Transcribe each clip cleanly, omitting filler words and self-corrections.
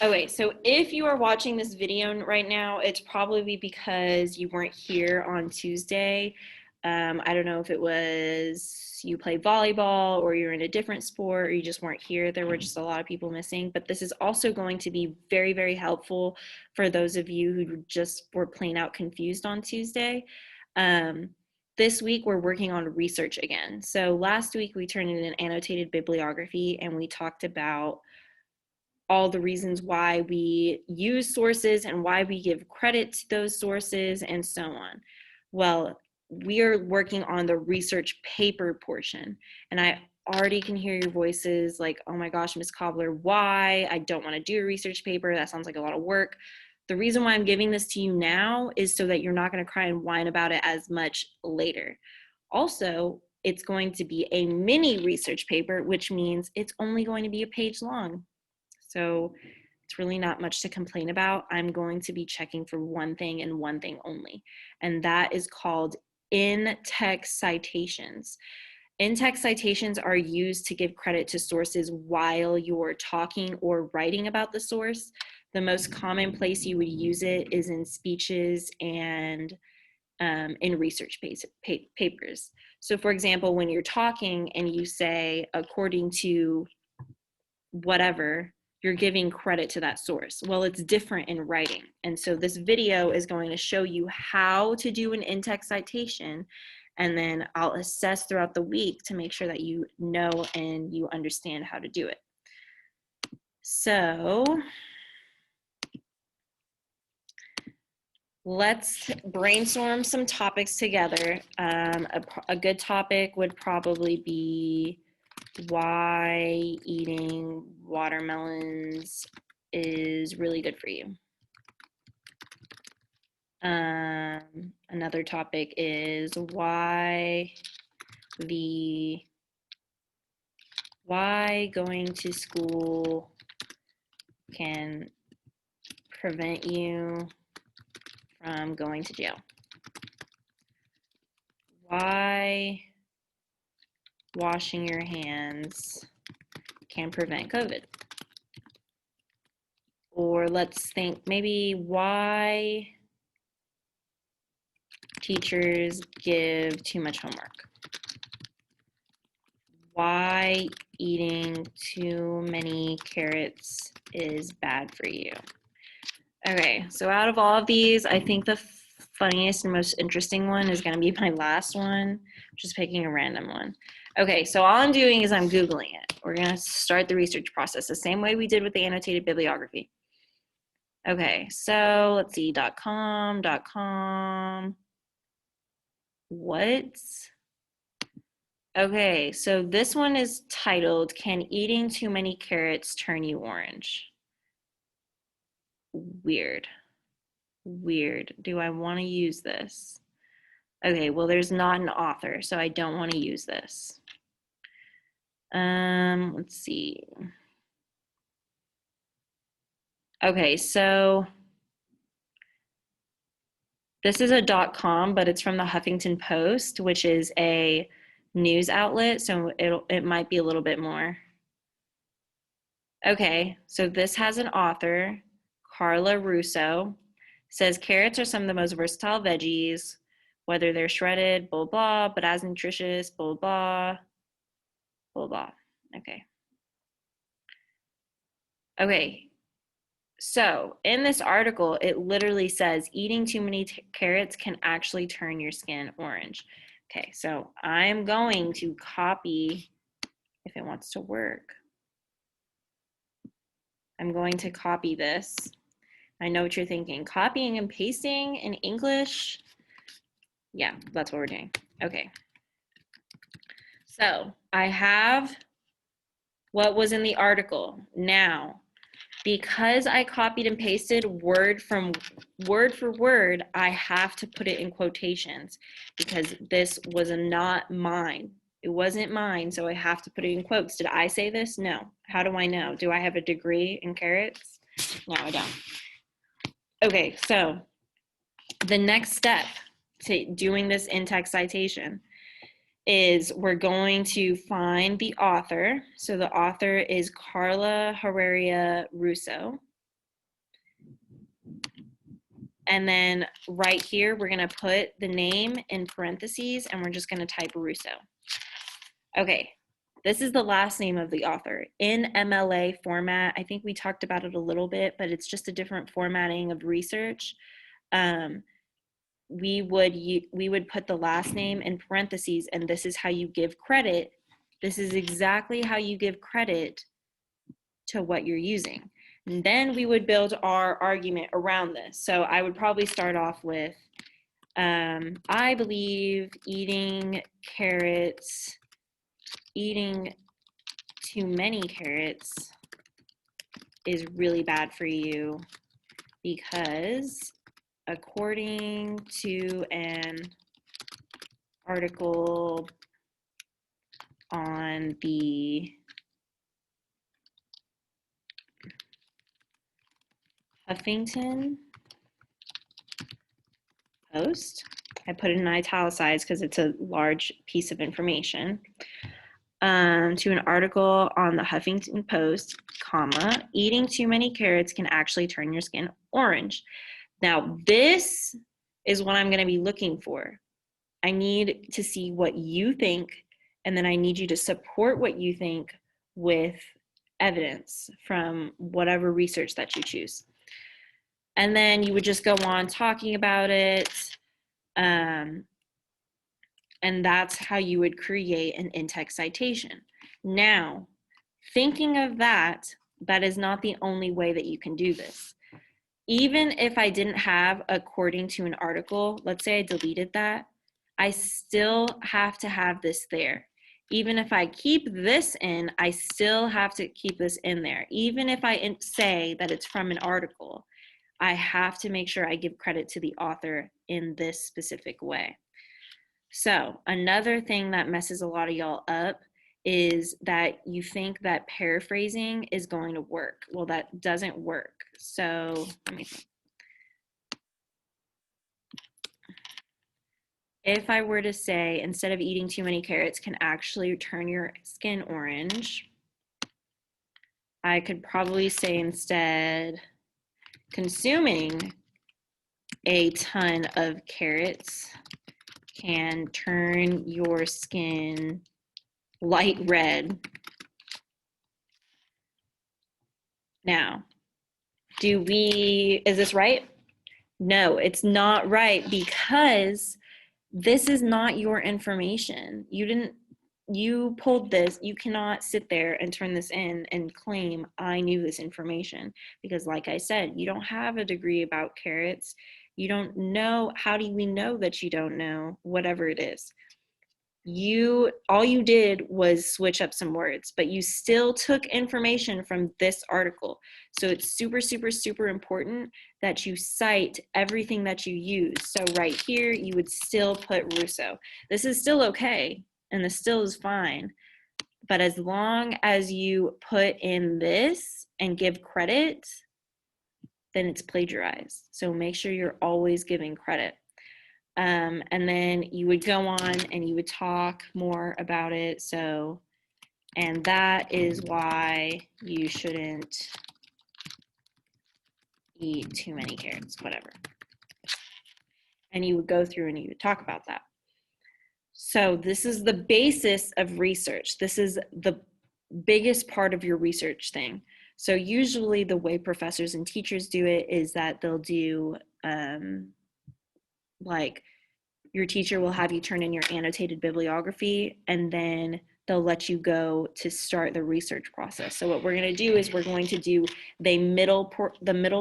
Okay, so if you are watching this video right now, it's probably because you weren't here on Tuesday. I don't know if it was you play volleyball or you're in a different sport or you just weren't here. There were just a lot of people missing, but this is also going to be very, very helpful for those of you who just were plain out confused on Tuesday. Um, this week, we're working on research again. So last week, we turned in an annotated bibliography and we talked about all the reasons why we use sources and why we give credit to those sources and so on. Well, we are working on the research paper portion, and I already can hear your voices like, oh my gosh, Miss Cobbler, why? I don't want to do a research paper. That sounds like a lot of work. The reason why I'm giving this to you now is so that you're not going to cry and whine about it as much later. Also, it's going to be a mini research paper, which means it's only going to be a page long. So it's really not much to complain about. I'm going to be checking for one thing and one thing only, and that is called in-text citations. In-text citations are used to give credit to sources while you're talking or writing about the source. The most common place you would use it is in speeches and in research papers. So for example, when you're talking and you say, according to whatever, you're giving credit to that source. Well, it's different in writing. And so this video is going to show you how to do an in-text citation, and then I'll assess throughout the week to make sure that you know and you understand how to do it. So let's brainstorm some topics together. A good topic would probably be why eating watermelons is really good for you. Another topic is why going to school can prevent you from going to jail. Why washing your hands can prevent COVID. Or let's think maybe why teachers give too much homework. Why eating too many carrots is bad for you. Okay, so out of all of these, I think the funniest and most interesting one is going to be my last one, just picking a random one. Okay, so all I'm doing is I'm Googling it. We're going to start the research process the same way we did with the annotated bibliography. Okay, so let's see, .com. What? Okay, so this one is titled, Can Eating Too Many Carrots Turn You Orange? Weird. Do I want to use this? Okay, well, there's not an author, so I don't want to use this. Let's see. Okay, so this is a .com, but it's from the Huffington Post, which is a news outlet, so it might be a little bit more. Okay, so this has an author, Carla Russo, says carrots are some of the most versatile veggies, whether they're shredded, blah, blah, but as nutritious, blah, blah, blah, blah. Okay. Okay, so in this article, it literally says eating too many carrots can actually turn your skin orange. Okay, so I'm going to copy, if it wants to work. I'm going to copy this. I know what you're thinking. Copying and pasting in English? Yeah, that's what we're doing. Okay. So I have what was in the article. Now, because I copied and pasted word for word, I have to put it in quotations because this was not mine. It wasn't mine, so I have to put it in quotes. Did I say this? No. How do I know? Do I have a degree in carrots? No, I don't. Okay, so the next step to doing this in-text citation is we're going to find the author. So the author is Carla Herrera Russo. And then right here, we're gonna put the name in parentheses and we're just gonna type Russo. Okay, this is the last name of the author. In MLA format, I think we talked about it a little bit, but it's just a different formatting of research. We would put the last name in parentheses, and this is how you give credit. This is exactly how you give credit to what you're using. And then we would build our argument around this. So I would probably start off with, I believe eating too many carrots is really bad for you because according to an article on the Huffington Post, I put it in italicized because it's a large piece of information, to an article on the Huffington Post, comma, eating too many carrots can actually turn your skin orange. Now, this is what I'm going to be looking for. I need to see what you think, and then I need you to support what you think with evidence from whatever research that you choose. And then you would just go on talking about it. And that's how you would create an in-text citation. Now, thinking of that, that is not the only way that you can do this. Even if I didn't have according to an article, let's say I deleted that, I still have to have this there. Even if I keep this in, I still have to keep this in there. Even if I say that it's from an article, I have to make sure I give credit to the author in this specific way. So another thing that messes a lot of y'all up is that you think that paraphrasing is going to work. Well, that doesn't work. So let me think. If I were to say, instead of eating too many carrots can actually turn your skin orange, I could probably say instead, consuming a ton of carrots can turn your skin light red. Now, is this right? No, it's not right because this is not your information. You pulled this. You cannot sit there and turn this in and claim I knew this information because like I said, you don't have a degree about carrots. You don't know. How do we know that you don't know whatever it is? All you did was switch up some words, but you still took information from this article. So it's super, super, super important that you cite everything that you use. So right here, you would still put Russo. This is still okay, and this still is fine. But as long as you put in this and give credit, then it's plagiarized. So make sure you're always giving credit. And then you would go on and you would talk more about it. So, and that is why you shouldn't eat too many carrots, whatever. And you would go through and you would talk about that. So this is the basis of research. This is the biggest part of your research thing. So usually the way professors and teachers do it is that they'll do like your teacher will have you turn in your annotated bibliography and then they'll let you go to start the research process. So what we're going to do is we're going to do the middle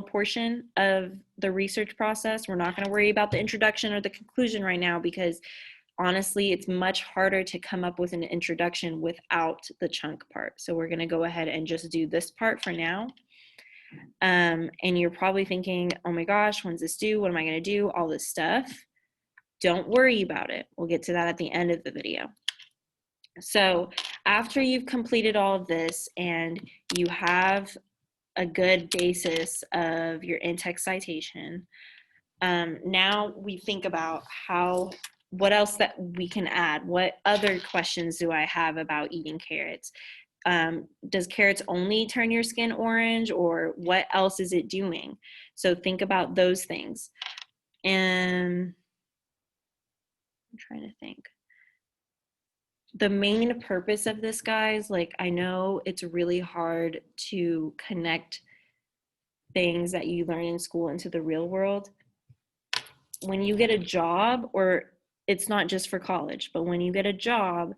portion of the research process. We're not going to worry about the introduction or the conclusion right now because honestly, it's much harder to come up with an introduction without the chunk part. So we're going to go ahead and just do this part for now. And you're probably thinking, oh my gosh, when's this due? What am I going to do? All this stuff. Don't worry about it. We'll get to that at the end of the video. So after you've completed all of this and you have a good basis of your in-text citation, now we think about what else that we can add. What other questions do I have about eating carrots? Does carrots only turn your skin orange or what else is it doing? So think about those things. And I'm trying to think. The main purpose of this, guys, like I know it's really hard to connect things that you learn in school into the real world. When you get a job, or it's not just for college, but when you get a job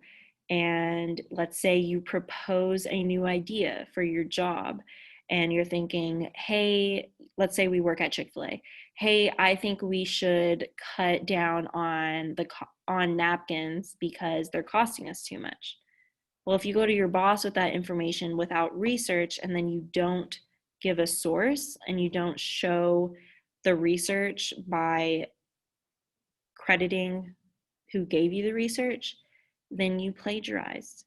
and let's say you propose a new idea for your job and you're thinking, hey, let's say we work at Chick-fil-A. Hey, I think we should cut down on on napkins because they're costing us too much. Well, if you go to your boss with that information without research and then you don't give a source and you don't show the research by crediting who gave you the research, then you plagiarized.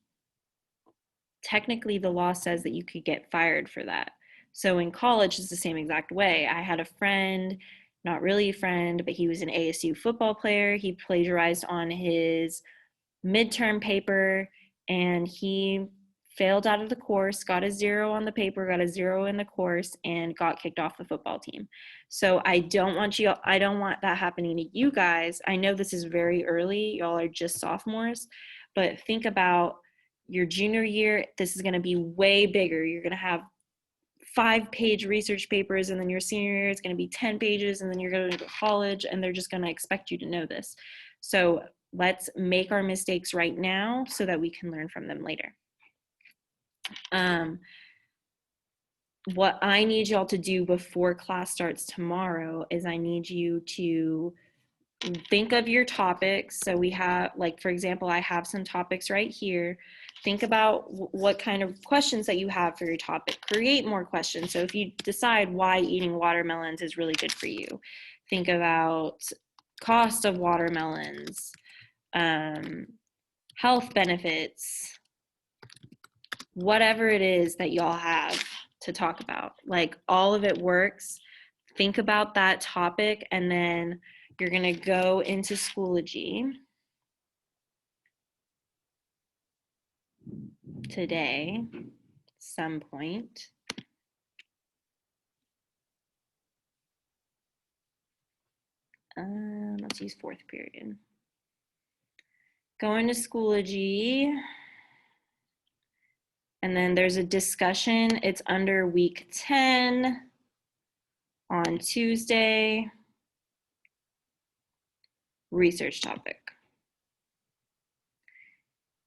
Technically, the law says that you could get fired for that. So in college, it's the same exact way. I had a friend, not really a friend, but he was an ASU football player. He plagiarized on his midterm paper and he failed out of the course, got a 0 on the paper, got a 0 in the course, and got kicked off the football team. So I don't want that happening to you guys. I know this is very early, y'all are just sophomores, but think about your junior year. This is going to be way bigger. You're going to have 5-page research papers, and then your senior year is going to be 10 pages, and then you're going to go to college and they're just going to expect you to know this. So let's make our mistakes right now so that we can learn from them later. What I need y'all to do before class starts tomorrow is I need you to think of your topics. So we have, like, for example, I have some topics right here. Think about what kind of questions that you have for your topic. Create more questions. So if you decide why eating watermelons is really good for you, think about cost of watermelons, health benefits, whatever it is that y'all have to talk about. Like, all of it works. Think about that topic, and then you're going to go into Schoology today, some point. Let's use 4th period. Go into Schoology, and then there's a discussion. It's under week 10 on Tuesday. Research topic.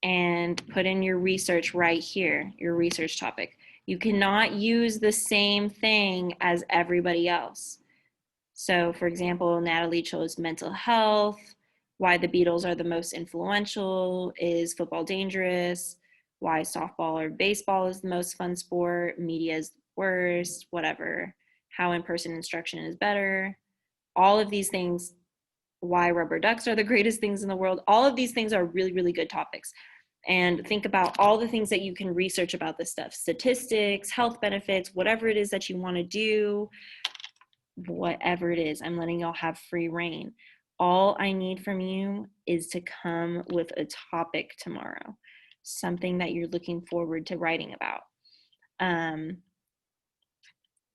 And put in your research right here, your research topic. You cannot use the same thing as everybody else. So, for example, Natalie chose mental health, why the Beatles are the most influential, is football dangerous, why softball or baseball is the most fun sport, media is worst, whatever, how in-person instruction is better. All of these things, why rubber ducks are the greatest things in the world. All of these things are really, really good topics. And think about all the things that you can research about this stuff: statistics, health benefits, whatever it is that you want to do, whatever it is. I'm letting y'all have free reign. All I need from you is to come with a topic tomorrow, something that you're looking forward to writing about. I'm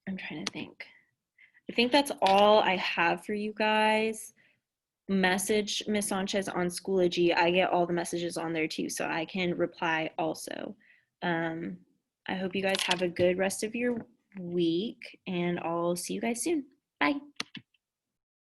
trying to think. I think that's all I have for you guys. Message Miss Sanchez on Schoology. I get all the messages on there too, so I can reply also. I hope you guys have a good rest of your week, and I'll see you guys soon. Bye.